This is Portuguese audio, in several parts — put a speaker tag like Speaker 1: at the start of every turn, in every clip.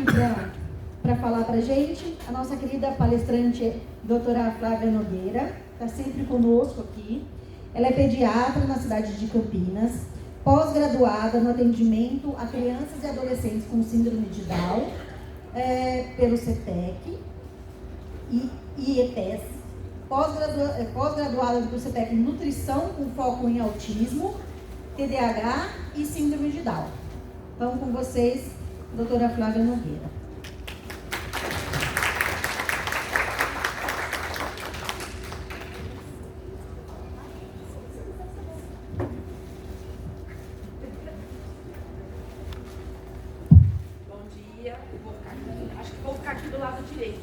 Speaker 1: aqui para falar para a gente a nossa querida palestrante, doutora Flávia Nogueira, está sempre conosco aqui. Ela é pediatra na cidade de Campinas, pós-graduada no atendimento a crianças e adolescentes com síndrome de Down, pelo CETEC e IEPES, pós-graduada do CETEC em nutrição com foco em autismo, TDAH e síndrome de Down. Então, com vocês, doutora Flávia Nogueira.
Speaker 2: Bom dia, acho que vou ficar aqui do lado direito.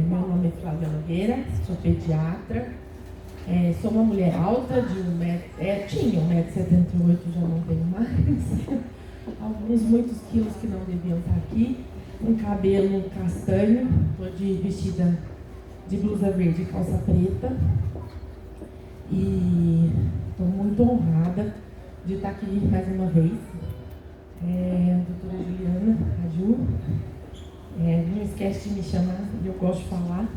Speaker 3: Meu nome é Flávia Nogueira, sou pediatra, sou uma mulher alta, tinha 1,78 m, já não tenho mais, muitos quilos que não deviam estar aqui, um cabelo castanho, estou vestida de blusa verde e calça preta, e estou muito honrada de estar aqui mais uma vez. A doutora Juliana, a Ju, não esquece de me chamar, eu gosto de falar.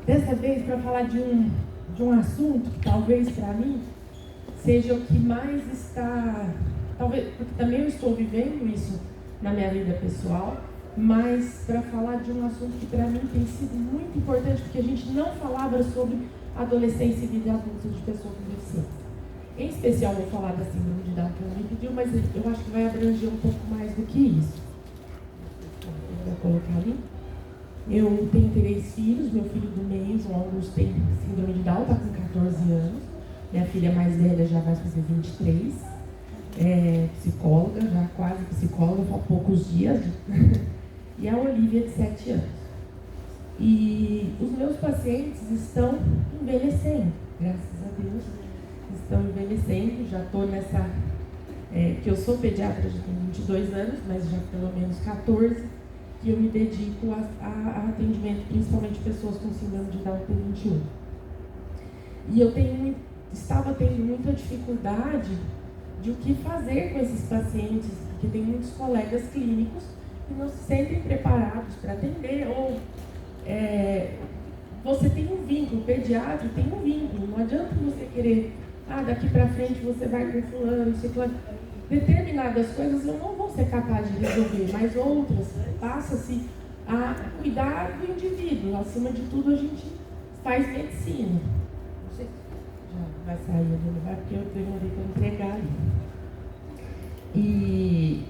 Speaker 3: Dessa vez para falar de um assunto que talvez para mim seja o que mais está, talvez, porque também eu estou vivendo isso na minha vida pessoal, mas para falar de um assunto que para mim tem sido muito importante, porque a gente não falava sobre adolescência e vida adulta de pessoas com deficiência. Em especial vou falar da síndrome de Down que ela me pediu, mas eu acho que vai abranger um pouco mais do que isso. Vou colocar ali. Eu tenho 3 filhos, meu filho do meio, João Augusto, tem síndrome de Down, está com 14 anos. Minha filha mais velha já vai fazer 23. Psicóloga, já quase psicóloga, há poucos dias. E a Olivia, de 7 anos. E os meus pacientes estão envelhecendo, graças a Deus. Estão envelhecendo, já estou nessa... que eu sou pediatra, já tenho 22 anos, mas já pelo menos 14, que eu me dedico a atendimento, principalmente pessoas com síndrome de Down T21. E eu estava tendo muita dificuldade de o que fazer com esses pacientes, porque tem muitos colegas clínicos que não se sentem preparados para atender, ou você tem um vínculo, o pediatra tem um vínculo, não adianta você querer, daqui para frente você vai com fulano, ciclano. Determinadas coisas eu não vou ser capaz de resolver, mas outras passa-se a cuidar do indivíduo. Acima de tudo, a gente faz medicina. Não sei se já vai sair ali no bar, porque eu demorei para entregar ali. E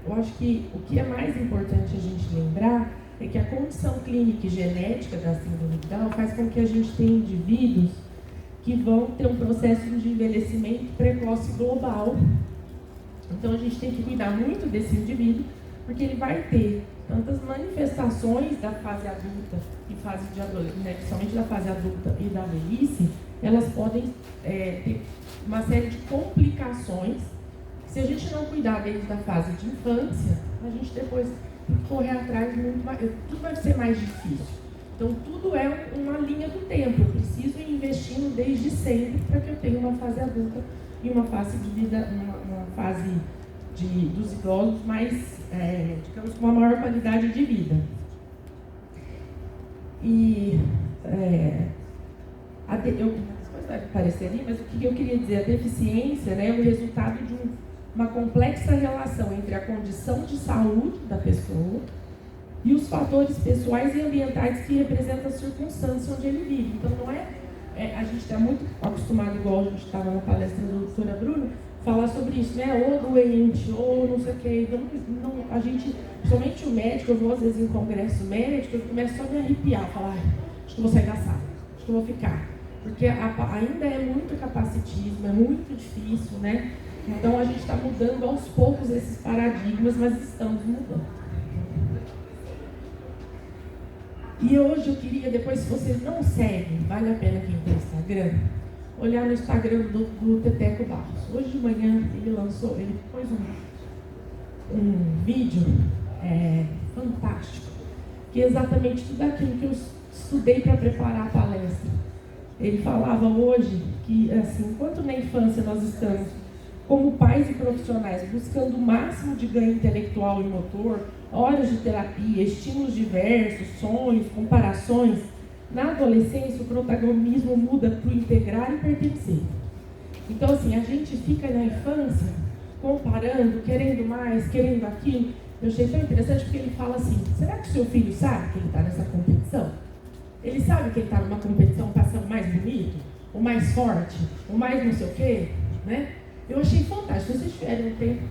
Speaker 3: eu acho que o que é mais importante a gente lembrar é que a condição clínica e genética da síndrome de Down faz com que a gente tenha indivíduos que vão ter um processo de envelhecimento precoce global. Então a gente tem que cuidar muito desse indivíduo, porque ele vai ter tantas manifestações da fase adulta e fase de adolescência, principalmente da fase adulta e da velhice, elas podem ter uma série de complicações. Se a gente não cuidar desde a fase de infância, a gente depois tem que correr atrás muito mais, tudo vai ser mais difícil. Então tudo é uma linha do tempo, eu preciso ir investindo desde sempre para que eu tenha uma fase adulta e uma fase de vida, uma fase dos idosos mais, digamos, com uma maior qualidade de vida. E as coisas vai parecer ali, mas o que eu queria dizer, a deficiência é o resultado de uma complexa relação entre a condição de saúde da pessoa e os fatores pessoais e ambientais que representam a circunstância onde ele vive. Então não a gente está muito acostumado, igual a gente estava na palestra da doutora Bruna, falar sobre isso, ou doente, ou não sei o que. Não, a gente, principalmente o médico, eu vou às vezes em congresso médico, eu começo só a me arrepiar, falar, acho que eu vou sair da sala, acho que eu vou ficar. Porque ainda é muito capacitismo, é muito difícil, né? Então a gente está mudando aos poucos esses paradigmas, mas estamos mudando. E hoje eu queria, depois, se vocês não seguem, vale a pena quem tem Instagram, olhar no Instagram do Teteco Barros. Hoje de manhã ele pôs um vídeo fantástico, que é exatamente tudo aquilo que eu estudei para preparar a palestra. Ele falava hoje que, assim, enquanto na infância nós estamos como pais e profissionais, buscando o máximo de ganho intelectual e motor, horas de terapia, estímulos diversos, sonhos, comparações, na adolescência o protagonismo muda para o integrar e pertencer. Então, assim, a gente fica na infância comparando, querendo mais, querendo aquilo. Eu achei tão interessante porque ele fala assim, será que o seu filho sabe que ele está nessa competição? Ele sabe que ele está numa competição para ser o mais bonito, o mais forte, o mais não sei o quê, né? Eu achei fantástico. Se vocês tiverem um tempo,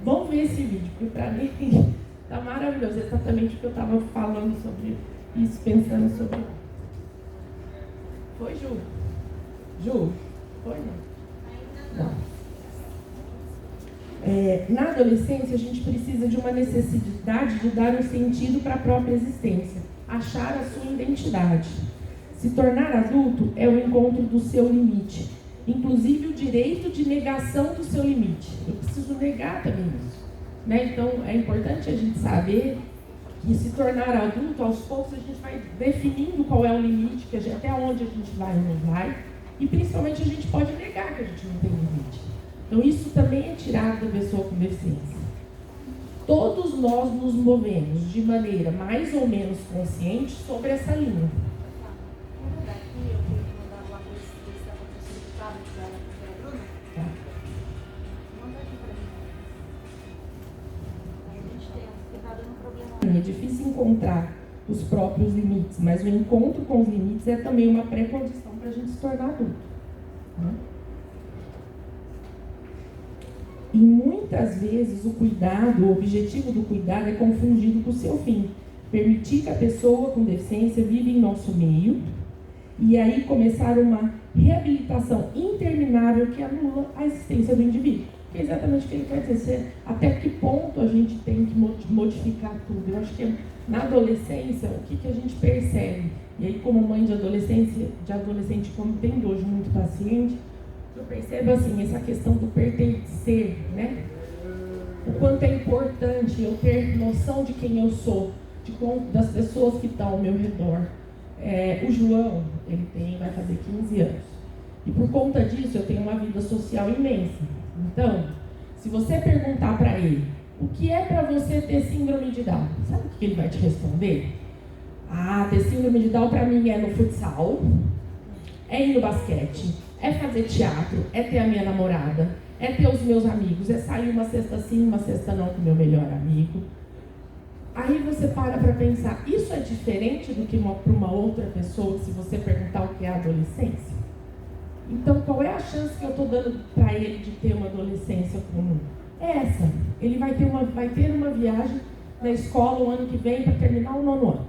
Speaker 3: vão ver esse vídeo, porque para mim está maravilhoso. Exatamente o que eu estava falando sobre isso, pensando sobre... Foi, Ju? Ju? Foi, não? Não. Na adolescência, a gente precisa de uma necessidade de dar um sentido para a própria existência, achar a sua identidade. Se tornar adulto é o encontro do seu limite, inclusive o direito de negação do seu limite. Eu preciso negar também isso, né? Então, é importante a gente saber que se tornar adulto, aos poucos a gente vai definindo qual é o limite, até onde a gente vai ou não vai, e principalmente a gente pode negar que a gente não tem limite. Então, isso também é tirado da pessoa com deficiência. Todos nós nos movemos de maneira mais ou menos consciente sobre essa linha. Tá. É difícil encontrar os próprios limites, mas o encontro com os limites é também uma pré-condição para a gente se tornar adulto. Né? E muitas vezes o cuidado, o objetivo do cuidado é confundido com o seu fim. Permitir que a pessoa com deficiência viva em nosso meio e aí começar uma reabilitação interminável que anula a existência do indivíduo. Que é exatamente o que ele quer dizer, até que ponto a gente tem que modificar tudo. Eu acho que na adolescência, o que a gente percebe, e aí como mãe de adolescente, como tendo hoje muito paciente, eu percebo assim, essa questão do pertencer, né? O quanto é importante eu ter noção de quem eu sou, das pessoas que estão ao meu redor. O João, ele vai fazer 15 anos. E por conta disso, eu tenho uma vida social imensa. Então, se você perguntar para ele, o que é para você ter síndrome de Down? Sabe o que ele vai te responder? Ter síndrome de Down para mim é no futsal, é ir no basquete, é fazer teatro, é ter a minha namorada, é ter os meus amigos, é sair uma sexta sim, uma sexta não com o meu melhor amigo. Aí você para pensar, isso é diferente do que para uma outra pessoa, se você perguntar o que é a adolescência? Então, qual é a chance que eu estou dando para ele de ter uma adolescência comum? É essa. Ele vai ter uma viagem na escola o ano que vem para terminar o 9º ano.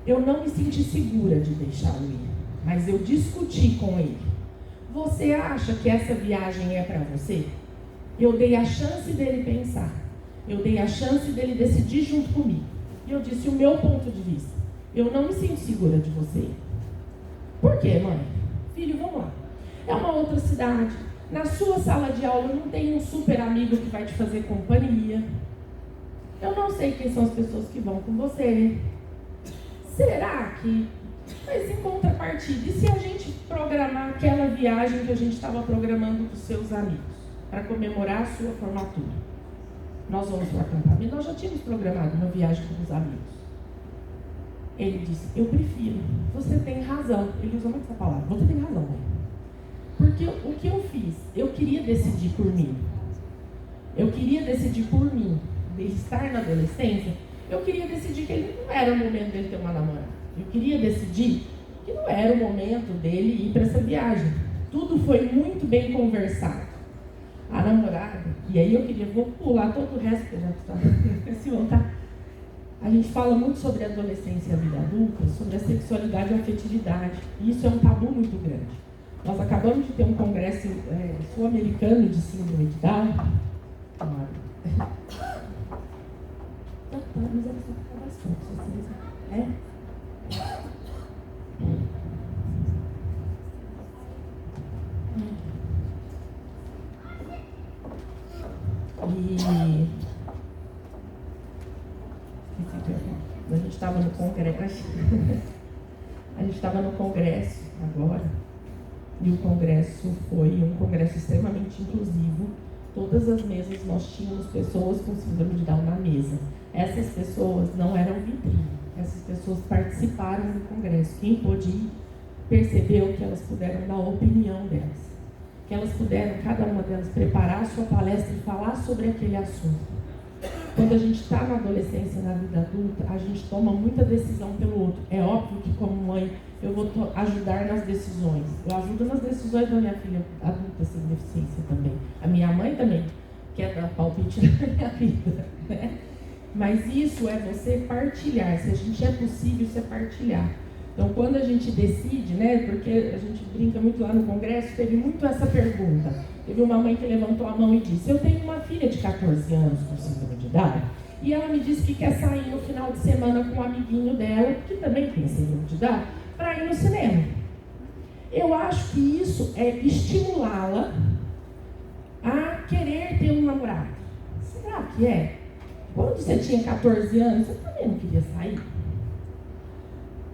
Speaker 3: Eu não me senti segura de deixá-lo ir, mas eu discuti com ele. Você acha que essa viagem é para você? Eu dei a chance dele pensar. Eu dei a chance dele decidir junto comigo. E eu disse o meu ponto de vista. Eu não me sinto segura de você ir. Por quê, mãe? Filho, vamos lá. É uma outra cidade. Na sua sala de aula não tem um super amigo que vai te fazer companhia. Eu não sei quem são as pessoas que vão com você. Será que... Mas em contrapartida, e se a gente programar aquela viagem que a gente estava programando com os seus amigos, para comemorar a sua formatura? Nós vamos para o acampamento, nós já tínhamos programado uma viagem com os amigos. Ele disse, eu prefiro, você tem razão. Ele usa muito essa palavra, você tem razão, mãe. Porque o que eu fiz? Eu queria decidir por mim. Eu queria decidir por mim. Ele estar na adolescência, eu queria decidir que ele não era o momento dele ter uma namorada. Eu queria decidir que não era o momento dele ir para essa viagem. Tudo foi muito bem conversado. A namorada, e aí vou pular todo o resto, que já está se voltar. A gente fala muito sobre a adolescência e a vida adulta, sobre a sexualidade e a afetividade. E isso é um tabu muito grande. Nós acabamos de ter um congresso sul-americano de síndrome de Down. A gente estava no congresso agora, E o congresso foi um congresso extremamente inclusivo. Todas as mesas nós tínhamos pessoas com síndrome de Down na mesa. Essas pessoas não eram vitrine, essas pessoas participaram do congresso. Quem pôde ir percebeu que elas puderam dar a opinião delas, que elas puderam, cada uma delas, preparar a sua palestra e falar sobre aquele assunto. Quando a gente está na adolescência, na vida adulta, a gente toma muita decisão pelo outro. É óbvio que, como mãe, eu vou ajudar nas decisões. Eu ajudo nas decisões da minha filha adulta sem deficiência também. A minha mãe também quer dar palpite na minha vida, né? Mas isso é você partilhar. Se a gente é possível, isso é partilhar. Então, quando a gente decide, né, porque a gente brinca muito lá no congresso, teve muito essa pergunta. Teve uma mãe que levantou a mão e disse: eu tenho uma filha de 14 anos com síndrome de Down, e ela me disse que quer sair no final de semana com um amiguinho dela, que também tem síndrome de Down, para ir no cinema. Eu acho que isso é estimulá-la a querer ter um namorado. Será que é? Quando você tinha 14 anos, você também não queria sair?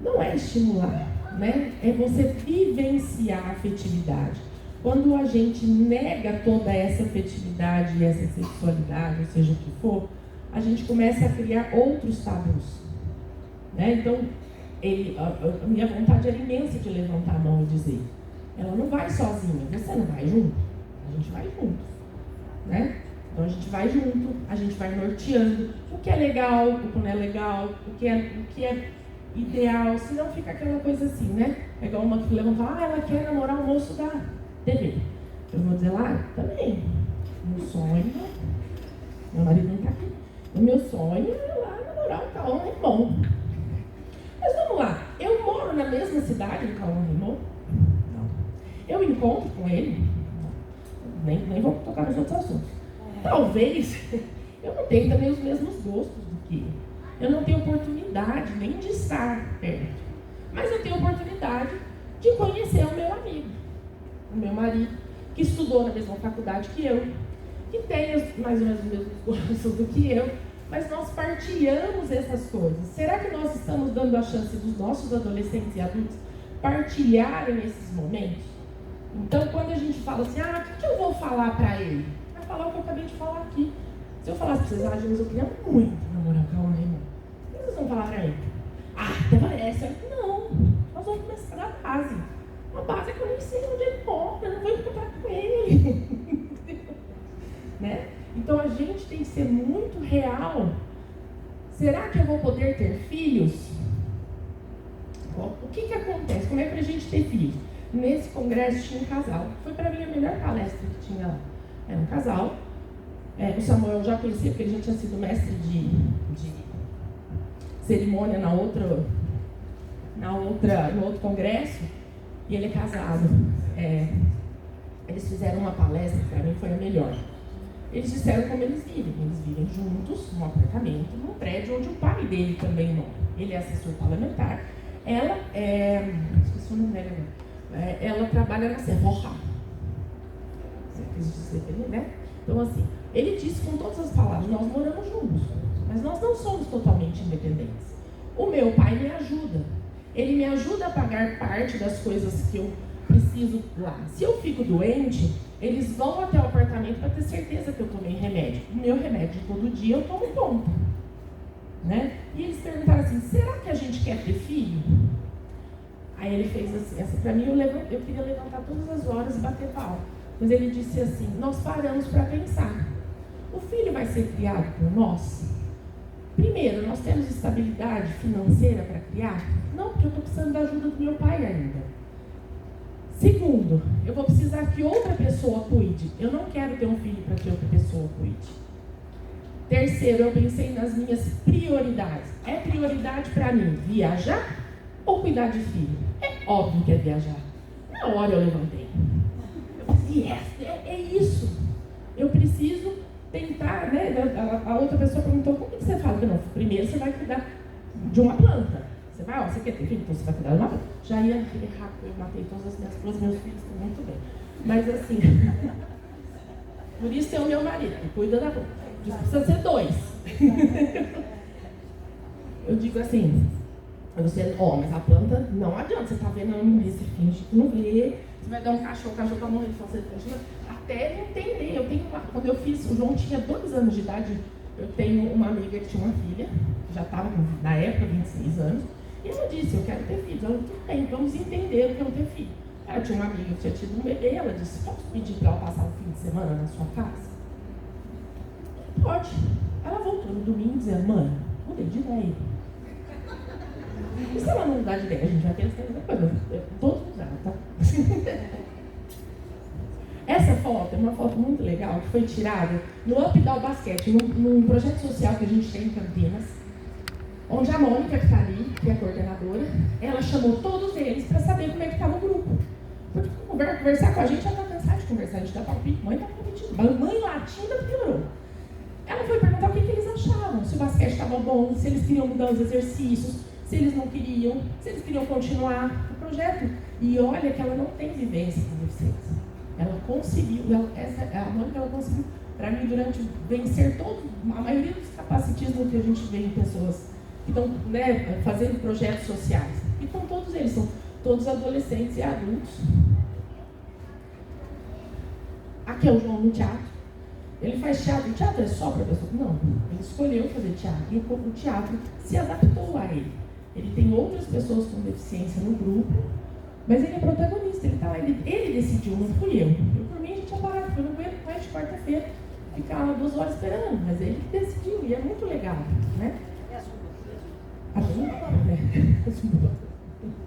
Speaker 3: Não é estimular, né? É você vivenciar a afetividade. Quando a gente nega toda essa afetividade e essa sexualidade, ou seja o que for, a gente começa a criar outros tabus, né? Então, a minha vontade era imensa de levantar a mão e dizer: ela não vai sozinha, você não vai junto? A gente vai junto, né? Então a gente vai junto, a gente vai norteando o que é legal, o que não é legal, o que é ideal, senão fica aquela coisa assim, né? É igual uma que levantou: ela quer namorar o moço da TV. Eu vou dizer lá, também, meu sonho, meu marido não está aqui, o meu sonho é lá namorar o Cauã Raymond. Mas vamos lá, eu moro na mesma cidade do Cauã Raymond? Não. Eu encontro com ele? Não. Nem vou tocar nos outros assuntos. Talvez eu não tenha também os mesmos gostos do que ele. Eu não tenho oportunidade nem de estar perto. Mas eu tenho oportunidade de conhecer o meu amigo, o meu marido, que estudou na mesma faculdade que eu, que tem mais ou menos os mesmos gostos do que eu, mas nós partilhamos essas coisas. Será que nós estamos dando a chance dos nossos adolescentes e adultos partilharem esses momentos? Então, quando a gente fala assim: o que eu vou falar para ele? Vai falar o que eu acabei de falar aqui. Se eu falasse para vocês: mas eu queria muito namorar o Cauã Raymond, o que vocês vão falar para ele? Até parece. Não, nós vamos começar da base. Uma base que eu nem sei onde ele mora, eu não vou encontrar com ele. Né? Então a gente tem que ser muito real. Será que eu vou poder ter filhos? O que acontece? Como é para a gente ter filhos? Nesse congresso tinha um casal. Foi para mim a melhor palestra que tinha lá. Era um casal. O Samuel eu já conhecia, porque ele já tinha sido mestre de cerimônia no outro congresso. E ele é casado. Eles fizeram uma palestra, que para mim foi a melhor. Eles disseram como eles vivem. Eles vivem juntos, num apartamento, num prédio onde o pai dele também mora. Ele é assessor parlamentar. Ela esqueci o nome dela agora. Ela trabalha na Serra. Você quis dizer, né? Então, assim, ele disse com todas as palavras: nós moramos juntos, mas nós não somos totalmente independentes. O meu pai me ajuda. Ele me ajuda a pagar parte das coisas que eu preciso lá. Se eu fico doente, eles vão até o apartamento para ter certeza que eu tomei remédio. O meu remédio todo dia eu tomo conta, né? E eles perguntaram assim: será que a gente quer ter filho? Aí ele fez assim, essa para mim eu queria levantar todas as horas e bater palma. Mas ele disse assim: nós paramos para pensar. O filho vai ser criado por nós? Primeiro, nós temos estabilidade financeira para criar? Não, porque eu estou precisando da ajuda do meu pai ainda. Segundo, eu vou precisar que outra pessoa cuide. Eu não quero ter um filho para que outra pessoa cuide. Terceiro, eu pensei nas minhas prioridades. É prioridade para mim viajar ou cuidar de filho? É óbvio que é viajar. Na hora eu levantei. Eu disse: é isso. Eu preciso tentar, né? A outra pessoa perguntou: como que você fala? Não, primeiro você vai cuidar de uma planta. Você quer ter filho? Então você vai cuidar de uma planta. Já ia errar, eu matei todas as minhas plantas, meus filhos estão muito bem. Mas assim, por isso tem o meu marido, que cuida da planta. Precisa ser 2. Eu digo assim: Você, mas a planta não adianta, você está vendo ela morrer, você finge que não vê, você vai dar um cachorro, o cachorro está morrendo, você continua até entender. Quando eu fiz, o João tinha 2 anos de idade, eu tenho uma amiga que tinha uma filha, já estava na época, 26 anos, e ela disse, eu quero ter filhos. Ela, tudo bem, vamos entender o que é ter filho. Ela tinha uma amiga que tinha tido um bebê, ela disse, posso pedir para ela passar o fim de semana na sua casa? Pode. Ela voltou no domingo dizendo, mãe, mudei de ideia. E se ela não mudar de ideia, a gente vai pensar em outra coisa. Todos mudaram, tá? Essa foto é uma foto muito legal, que foi tirada no Updal Basquete, num projeto social que a gente tem em Campinas, onde a Mônica, que está ali, que é a coordenadora, ela chamou todos eles para saber como é que estava o grupo. Porque conversar com a gente, ela está cansada de conversar, a gente dá palpite, mãe está palpitando, mãe latinda piorou. Ela foi perguntar o que eles achavam, se o basquete estava bom, se eles queriam mudar os exercícios, se eles não queriam, se eles queriam continuar o projeto. E olha que ela não tem vivência com deficiência. Ela conseguiu, a Mônica, ela conseguiu, para mim, vencer a maioria dos capacitismos que a gente vê em pessoas que estão, né, fazendo projetos sociais. E com todos eles, são todos adolescentes e adultos. Aqui é o João no teatro. Ele faz teatro. O teatro é só para pessoa? Não. Ele escolheu fazer teatro e o teatro se adaptou a ele. Ele tem outras pessoas com deficiência no grupo, mas ele é protagonista. Ele está lá, ele decidiu, não fui eu. Por mim, a gente ia parar, porque eu não aguento mais de quarta-feira ficar lá 2 horas esperando, mas ele decidiu e é muito legal, né? A Zumba?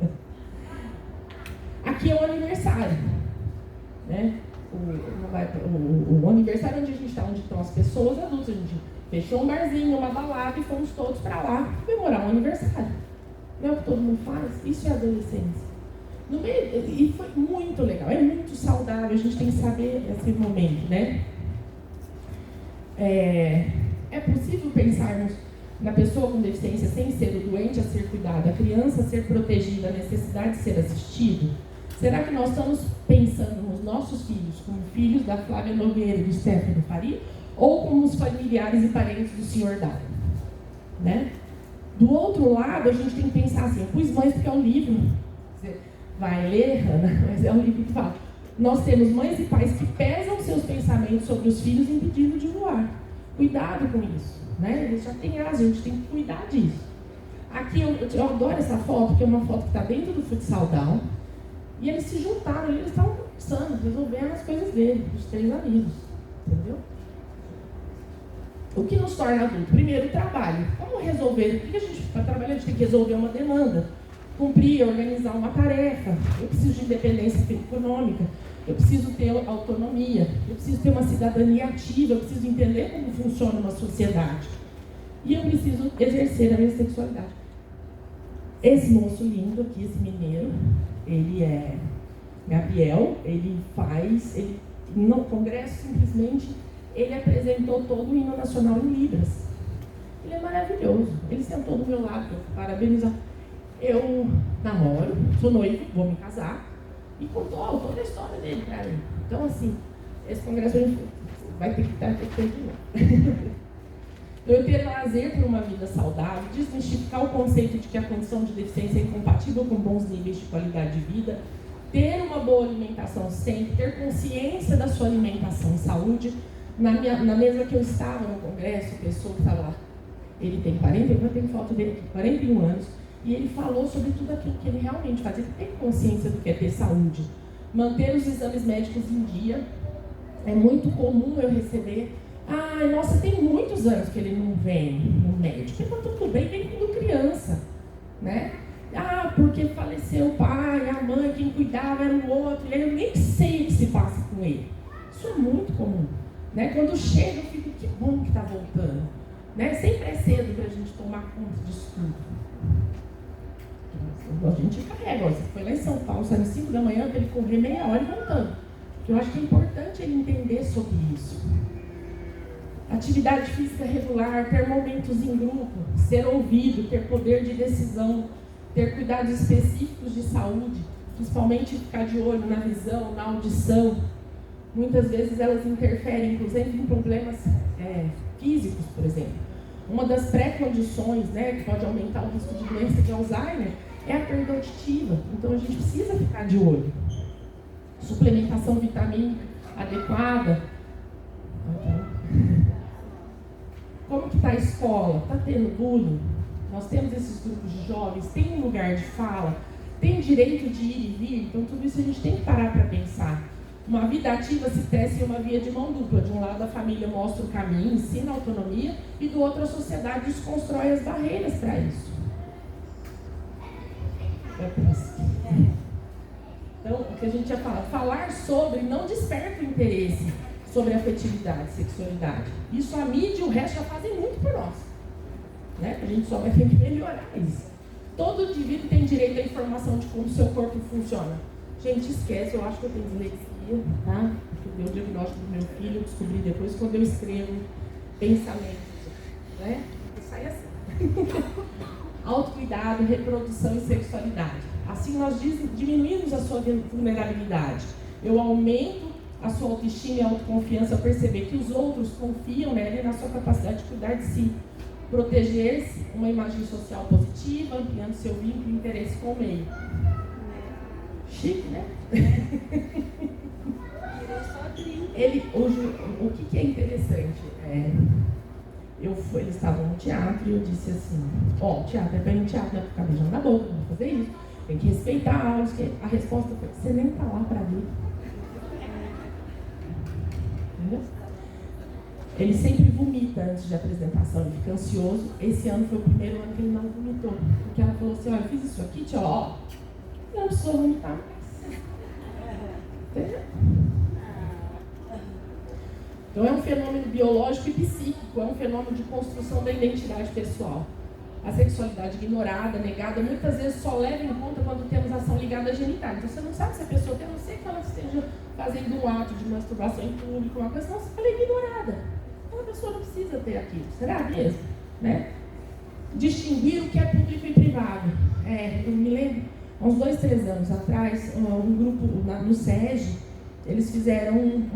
Speaker 3: É. Aqui é o aniversário, né? O aniversário onde a gente está, onde estão as pessoas adultas, a gente fechou um barzinho, uma balada e fomos todos para lá comemorar um aniversário. Não é o que todo mundo faz? Isso é adolescência. E foi muito legal, é muito saudável, a gente tem que saber esse momento, né? É possível pensarmos na pessoa com deficiência sem ser o doente a ser cuidado, a criança a ser protegida, a necessidade de ser assistido? Será que nós estamos pensando nos nossos filhos como filhos da Flávia Nogueira e do Stefano Faria, ou como os familiares e parentes do Sr. Dado? Né? Do outro lado, a gente tem que pensar assim, eu pus mães porque é um livro, você vai ler, Ana, mas é um livro que fala, nós temos mães e pais que pesam seus pensamentos sobre os filhos impedindo de voar. Cuidado com isso, né? Eles já têm asa, a gente tem que cuidar disso. Aqui eu adoro essa foto, porque é uma foto que está dentro do Futsal Down, e eles se juntaram, eles estavam conversando, resolvendo as coisas dele, os 3 amigos, entendeu? O que nos torna adultos? Primeiro, o trabalho. Como resolver? O que a gente, para trabalhar, a gente tem que resolver uma demanda, cumprir, organizar uma tarefa. Eu preciso de independência econômica, eu preciso ter autonomia, eu preciso ter uma cidadania ativa, eu preciso entender como funciona uma sociedade. E eu preciso exercer a minha sexualidade. Esse moço lindo aqui, esse mineiro, ele é Gabriel, no congresso, simplesmente, ele apresentou todo o hino nacional em Libras. Ele é maravilhoso. Ele sentou do meu lado, parabenizar. Eu namoro, sou noivo, vou me casar, e contou toda a história dele para mim. Então, assim, esse congresso a gente vai ter que ter de novo. Eu ter lazer por uma vida saudável, desmistificar o conceito de que a condição de deficiência é incompatível com bons níveis de qualidade de vida, ter uma boa alimentação sempre, ter consciência da sua alimentação e saúde. Na mesa que eu estava no congresso, a pessoa que estava lá, ele tem 40, eu tenho foto dele aqui, 41 anos, e ele falou sobre tudo aquilo que ele realmente faz. Ele tem consciência do que é ter saúde, manter os exames médicos em dia. É muito comum eu receber, nossa, tem muitos anos que ele não vem no médico. Então, tudo bem, vem quando criança, né? Porque faleceu o pai, a mãe, quem cuidava era o outro, e aí eu nem sei o que se passa com ele. Isso é muito comum, né? Quando chega, eu fico, que bom que está voltando, né? Sempre é cedo para a gente tomar conta disso tudo. A gente carrega, você foi lá em São Paulo, saiu às 5 da manhã, para ele correr meia hora e voltando. Eu acho que é importante ele entender sobre isso. Atividade física regular, ter momentos em grupo, ser ouvido, ter poder de decisão, ter cuidados específicos de saúde, principalmente ficar de olho na visão, na audição. Muitas vezes elas interferem, inclusive, em problemas físicos, por exemplo. Uma das pré-condições, né, que pode aumentar o risco de doença de Alzheimer é a perda auditiva. Então a gente precisa ficar de olho. Suplementação vitamínica adequada. Como que está a escola? Está tendo bullying? Nós temos esses grupos de jovens, tem um lugar de fala, tem direito de ir e vir, então tudo isso a gente tem que parar para pensar. Uma vida ativa se tece em uma via de mão dupla. De um lado a família mostra o caminho, ensina a autonomia, e do outro a sociedade desconstrói as barreiras para isso. Então, o que a gente ia falar sobre não desperta o interesse sobre afetividade, sexualidade. Isso a mídia e o resto já fazem muito por nós. Né? A gente só vai ter que melhorar isso. Todo indivíduo tem direito à informação de como o seu corpo funciona. Gente, esquece, eu acho que eu tenho dislexia, tá? Eu dei o diagnóstico do meu filho, eu descobri depois quando eu escrevo pensamentos, né? Sai assim. Autocuidado, reprodução e sexualidade. Assim nós diminuímos a sua vulnerabilidade. Eu aumento a sua autoestima e autoconfiança ao perceber que os outros confiam nela e na sua capacidade de cuidar de si. Proteger-se, uma imagem social positiva, ampliando seu vínculo e interesse com o meio. Chique, né? O que é interessante? Eles estavam no teatro e eu disse assim, teatro é bem teatro, não é ficar beijando na boca, não fazer isso, tem que respeitar a aula. A resposta foi, você nem tá lá para ver. Entendeu? Ele sempre vomita antes de apresentação, ele fica ansioso. Esse ano foi o primeiro ano que ele não vomitou, porque ela falou assim, eu fiz isso aqui, tia, não precisou vomitar mais. Entendeu? Então é um fenômeno biológico e psíquico, é um fenômeno de construção da identidade pessoal. A sexualidade ignorada, negada, muitas vezes só leva em conta quando temos ação ligada à genitália. Então você não sabe se a pessoa tem, a não ser que ela esteja fazendo um ato de masturbação em público, uma coisa, não, ela é ignorada. Então a pessoa não precisa ter aquilo. Será mesmo? Né? Distinguir o que é público e privado. Eu me lembro, há uns 2, 3 anos atrás, um grupo no SEG, eles fizeram um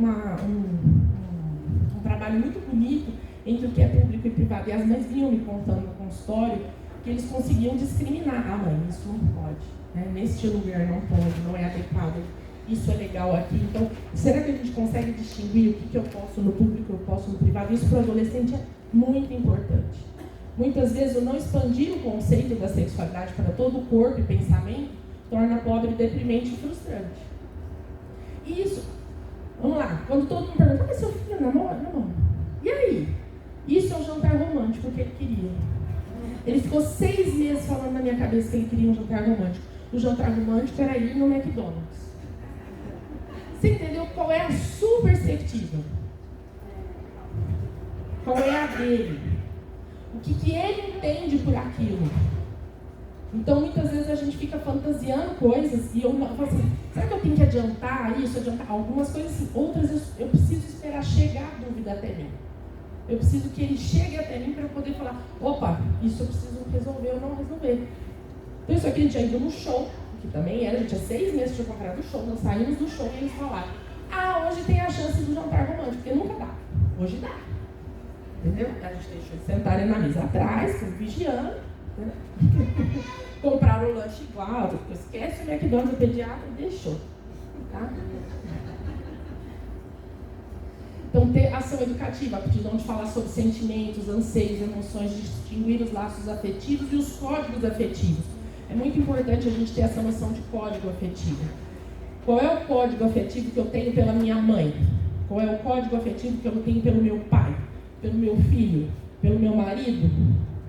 Speaker 3: trabalho muito bonito entre o que é público e privado. E as mães vinham me contando no consultório que eles conseguiam discriminar. Mãe, isso não pode. Né? Neste lugar não pode, não é adequado. Isso é legal aqui. Então, será que a gente consegue distinguir o que eu posso no público e eu posso no privado? Isso para o adolescente é muito importante. Muitas vezes, o não expandir o conceito da sexualidade para todo o corpo e pensamento torna pobre, deprimente e frustrante. Isso, vamos lá, quando todo mundo pergunta, mas seu filho namora? Não. E aí? Isso é um jantar romântico que ele queria. Ele ficou 6 meses falando na minha cabeça que ele queria um jantar romântico. O jantar romântico era ir no McDonald's. Você entendeu qual é a sua perspectiva? Qual é a dele? O que ele entende por aquilo? Então, muitas vezes a gente fica fantasiando coisas e eu falo assim, será que eu tenho que adiantar isso, adiantar algumas coisas assim? Outras eu preciso esperar chegar a dúvida até mim. Eu preciso que ele chegue até mim para eu poder falar, opa, isso eu preciso resolver ou não resolver. Então, isso aqui a gente já ido no show, que também era, a gente tinha 6 meses de comprado o show, nós saímos do show e eles falaram, hoje tem a chance do jantar romântico, porque nunca dá. Hoje dá. Entendeu? A gente deixou eles sentarem na mesa atrás, vigiando. Compraram o lanche igual, esquece o McDonald's, o pediatra deixou. Tá? Então, ter ação educativa, a aptidão de falar sobre sentimentos, anseios, emoções, distinguir os laços afetivos e os códigos afetivos. É muito importante a gente ter essa noção de código afetivo. Qual é o código afetivo que eu tenho pela minha mãe? Qual é o código afetivo que eu tenho pelo meu pai? Pelo meu filho? Pelo meu marido?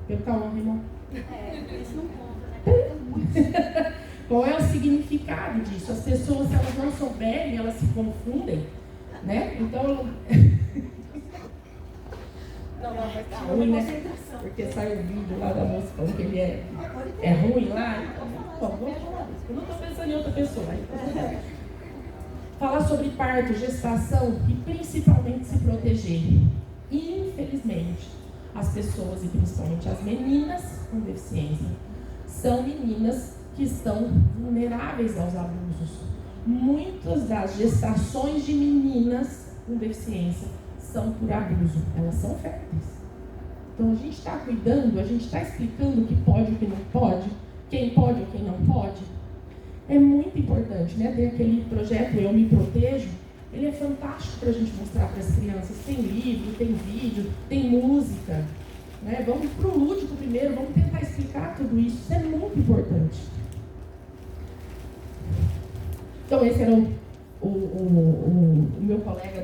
Speaker 3: Pelo Cauã, irmão?
Speaker 2: Isso não conta, né?
Speaker 3: Qual é o significado disso? As pessoas, se elas não souberem, elas se confundem, né? Então,
Speaker 2: não, vai estar
Speaker 3: ruim, né? Porque sai o vídeo lá da moça falando que ele é ruim lá. Então, vamos falar disso. Eu não estou pensando em outra pessoa. Falar sobre parto, gestação e principalmente se proteger. Infelizmente, as pessoas, e principalmente as meninas com deficiência, são meninas que estão vulneráveis aos abusos. Muitas das gestações de meninas com deficiência são por abuso. Elas são férteis. Então a gente está cuidando, a gente está explicando o que pode e o que não pode, quem pode ou quem não pode. É muito importante, né? Tem aquele projeto Eu Me Protejo, ele é fantástico para a gente mostrar para as crianças. Tem livro, tem vídeo, tem música. Né? Vamos para o lúdico primeiro, vamos tentar explicar tudo isso. Isso é muito importante. Então esse era o meu colega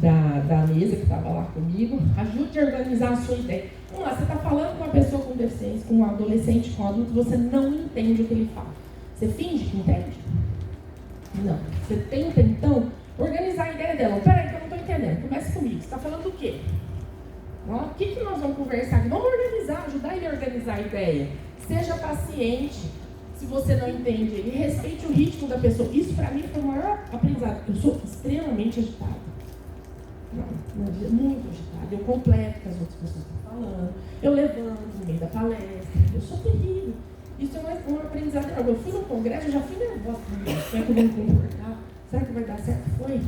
Speaker 3: da mesa que estava lá comigo. Ajude a organizar a sua ideia. Vamos lá, você está falando com uma pessoa com deficiência, com um adolescente, com um adulto, você não entende o que ele fala. Você finge que entende? Não. Você tenta, então, organizar a ideia dela. Peraí, que eu não estou entendendo. Comece comigo. Você está falando do quê? O que nós vamos conversar aqui? Vamos organizar, ajudar ele a organizar a ideia. Seja paciente. Se você não entende, e respeite o ritmo da pessoa. Isso, para mim, foi o maior aprendizado. Eu sou extremamente agitada. Muito agitada. Eu completo o que as outras pessoas estão falando. Eu levanto no meio da palestra. Eu sou terrível. Isso é um aprendizado. Eu fui no congresso, eu já fui nervosa. Será que eu vou me comportar? Será que vai dar certo? Foi.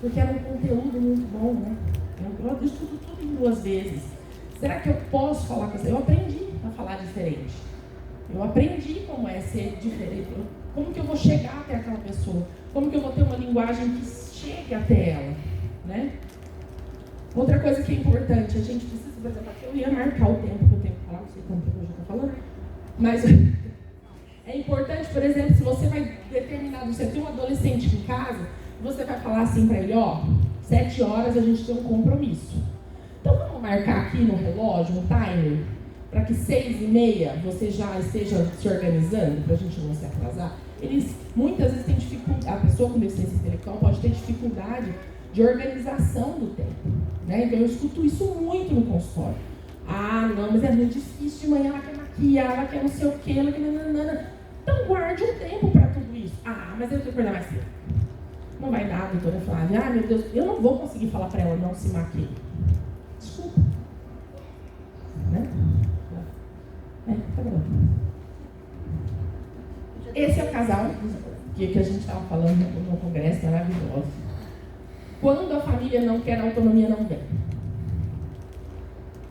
Speaker 3: Porque era um conteúdo muito bom, né? Eu estudo tudo em 2 vezes. Será que eu posso falar com você? Eu aprendi a falar diferente. Eu aprendi como é ser diferente. Como que eu vou chegar até aquela pessoa? Como que eu vou ter uma linguagem que chegue até ela? Né? Outra coisa que é importante, a gente precisa, por exemplo, eu ia marcar o tempo que eu tenho que falar, não sei quanto tempo eu já estou falando, mas é importante, por exemplo, se você vai você tem um adolescente em casa, você vai falar assim para ele, 7 horas a gente tem um compromisso. Então vamos marcar aqui no relógio um timer, para que 6h30 você já esteja se organizando, para a gente não se atrasar. Eles muitas vezes têm dificuldade, a pessoa com deficiência intelectual pode ter dificuldade de organização do tempo. Né? Então eu escuto isso muito no consultório. Não, mas é muito difícil de manhã, ela quer maquiar, ela quer não sei o quê, ela quer nananana. Então guarde um tempo para tudo isso. Mas eu tenho que acordar mais cedo. Não vai dar, doutora Flávia. Meu Deus, eu não vou conseguir falar para ela não se maquie. Desculpa. Né? Tá bom. Esse é o casal que a gente estava falando no congresso, maravilhoso. Quando a família não quer, a autonomia não vem.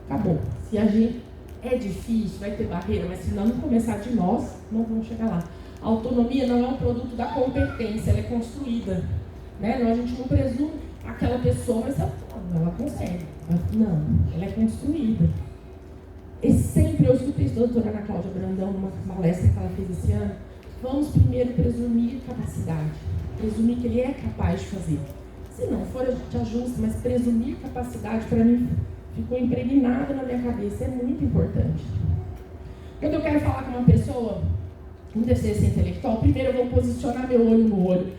Speaker 3: Acabou. Se a gente é difícil, vai ter barreira, mas se não começar de nós, não vamos chegar lá. A autonomia não é um produto da competência, ela é construída. Né? A gente não presume aquela pessoa, mas ela consegue. Não, ela é construída. E sempre eu escutei isso da doutora Ana Cláudia Brandão, numa palestra que ela fez esse ano. Vamos primeiro presumir capacidade. Presumir que ele é capaz de fazer. Se não for, a gente ajusta, mas presumir capacidade, para mim, ficou impregnado na minha cabeça. É muito importante. Quando eu quero falar com uma pessoa com deficiência intelectual, primeiro eu vou posicionar meu olho no olho.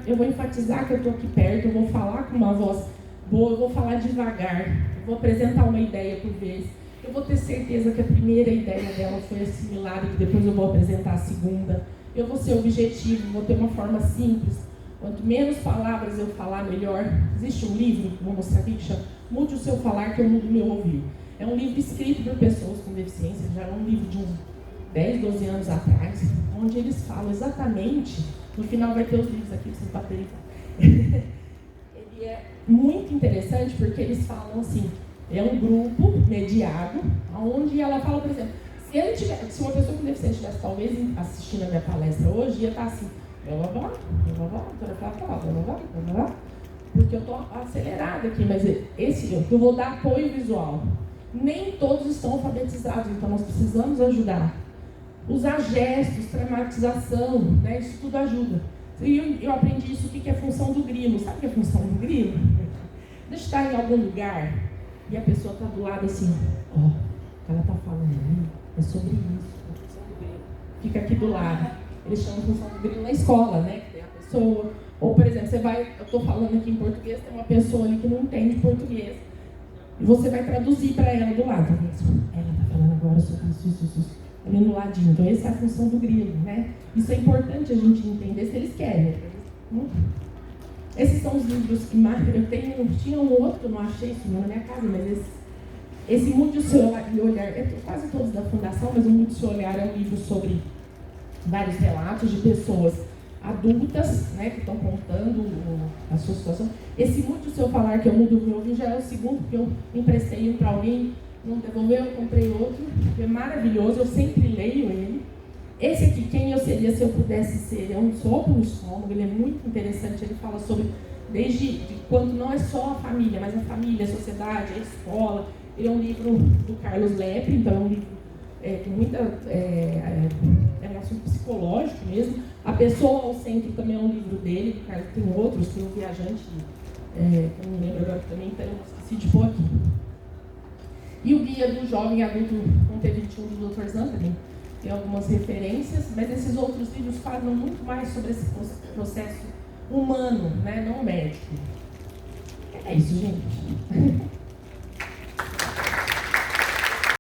Speaker 3: Eu vou enfatizar que eu estou aqui perto, eu vou falar com uma voz boa, eu vou falar devagar, eu vou apresentar uma ideia por vez. Eu vou ter certeza que a primeira ideia dela foi assimilada e que depois eu vou apresentar a segunda. Eu vou ser objetivo, vou ter uma forma simples. Quanto menos palavras eu falar, melhor. Existe um livro, vou mostrar aqui, que chama Mude o Seu Falar, que eu mudo o meu ouvir. É um livro escrito por pessoas com deficiência, já é um livro de uns 10, 12 anos atrás, onde eles falam exatamente, no final vai ter os livros aqui, vocês baterem. Ele é muito interessante porque eles falam assim, é um grupo mediado, onde ela fala, por exemplo, se uma pessoa com deficiência estivesse talvez assistindo a minha palestra hoje, ia estar assim, porque eu estou acelerada aqui, mas eu vou dar apoio visual. Nem todos estão alfabetizados, então nós precisamos ajudar. Usar gestos, traumatização, né? Isso tudo ajuda. E eu aprendi isso, o que é a função do grilo. Sabe o que é a função do grilo? Deixa eu estar em algum lugar e a pessoa está do lado assim, o que ela está falando aí é sobre isso. Fica aqui do lado. Eles chamam de função do grilo na escola, né? Que tem a pessoa. Ou, por exemplo, eu estou falando aqui em português, tem uma pessoa ali que não entende português. E você vai traduzir para ela do lado. Ela está falando agora sobre isso. Ali no ladinho. Então, essa é a função do grilo, né? Isso é importante a gente entender se eles querem. Esses são os livros que mais... Tinha um outro que eu não achei isso na minha casa, mas esse Mude o Seu Olhar, quase todos da Fundação, mas o Mude o Seu Olhar é um livro sobre vários relatos de pessoas adultas, né, que estão contando a sua situação. Esse Mude o Seu Falar, que eu mudo o meu ouvido, já é o segundo, porque eu emprestei um para alguém, não devolveu, eu comprei outro, é maravilhoso, eu sempre leio ele. Esse aqui, Quem Eu Seria Se Eu Pudesse Ser, é um soco no estômago, ele é muito interessante, ele fala sobre, desde quando não é só a família, mas a família, a sociedade, a escola. Ele é um livro do Carlos Lepre, então é um livro com muita é um assunto psicológico mesmo. A Pessoa ao Centro também é um livro dele, do Carlos, tem outros, tem o Viajante, que eu não lembro agora também, então eu esqueci de pôr aqui. E o Guia do Jovem Adulto com T21 do Dr. Zan também tem algumas referências, mas esses outros livros falam muito mais sobre esse processo humano, né, não médico. É isso, gente.